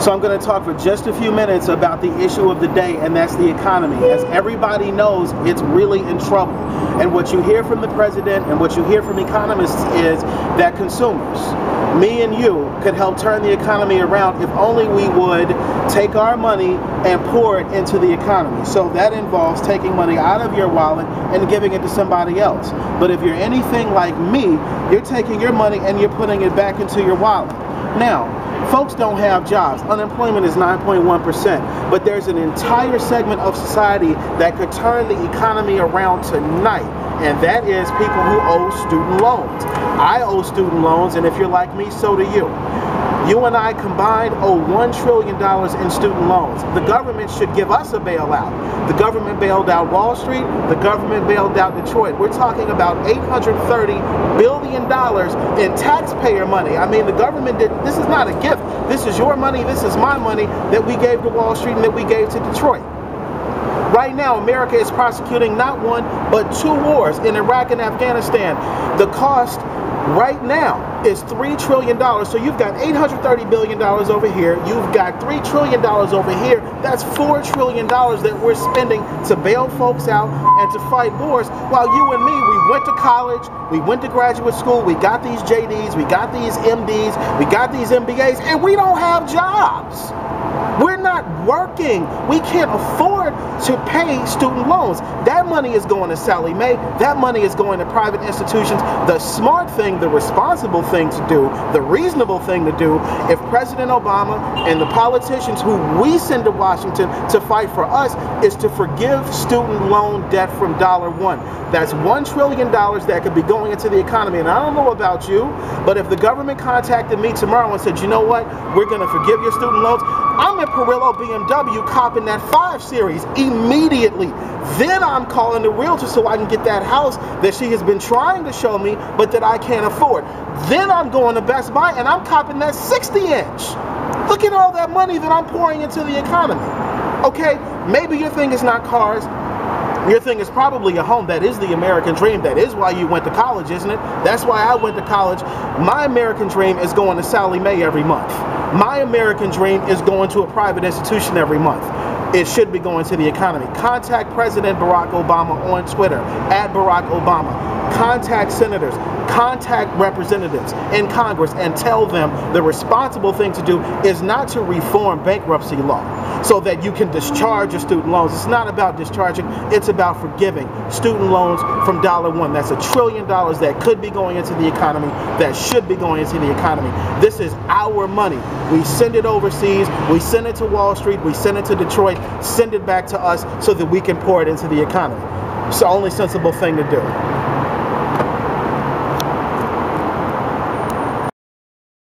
So I'm going to talk for just a few minutes about the issue of the day, and that's the economy. As everybody knows, it's really in trouble. And what you hear from the president and what you hear from economists is that consumers, me and you, could help turn the economy around if only we would take our money and pour it into the economy. So that involves taking money out of your wallet and giving it to somebody else. But if you're anything like me, you're taking your money and you're putting it back into your wallet. Now, folks don't have jobs. Unemployment is 9.1%, but there's an entire segment of society that could turn the economy around tonight, and that is people who owe student loans. I owe student loans, and if you're like me, so do you. You and I combined owe $1 trillion in student loans. The government should give us a bailout. The government bailed out Wall Street. The government bailed out Detroit. We're talking about $830 billion in taxpayer money. I mean, the government did, this is not a gift. This is your money, this is my money that we gave to Wall Street and that we gave to Detroit. Right now, America is prosecuting not one, but 2 wars in Iraq and Afghanistan. The cost right now is $3 trillion. So you've got $830 billion over here. You've got $3 trillion over here. That's $4 trillion that we're spending to bail folks out and to fight wars. While you and me, we went to college, we went to graduate school, we got these JDs, we got these MDs, we got these MBAs, and we don't have jobs. We're not working. We can't afford to pay student loans. That money is going to Sallie Mae. That money is going to private institutions. The smart thing, the responsible thing to do, the reasonable thing to do, if President Obama and the politicians who we send to Washington to fight for us, is to forgive student loan debt from $1. That's $1 trillion that could be going into the economy. And I don't know about you, but if the government contacted me tomorrow and said, you know what, we're going to forgive your student loans, I'm at Perillo BMW copping that 5 Series immediately. Then I'm calling the realtor so I can get that house that she has been trying to show me but that I can't afford. Then I'm going to Best Buy and I'm copping that 60-inch. Look at all that money that I'm pouring into the economy. Okay, maybe your thing is not cars. Your thing is probably a home. That is the American dream. That is why you went to college, isn't it? That's why I went to college. My American dream is going to Sallie Mae every month. My American dream is going to a private institution every month. It should be going to the economy. Contact President Barack Obama on Twitter, @BarackObama. Contact senators, contact representatives in Congress and tell them the responsible thing to do is not to reform bankruptcy law so that you can discharge your student loans. It's not about discharging, it's about forgiving student loans from $1. That's $1 trillion that could be going into the economy, that should be going into the economy. This is our money. We send it overseas, we send it to Wall Street, we send it to Detroit, send it back to us so that we can pour it into the economy. It's the only sensible thing to do.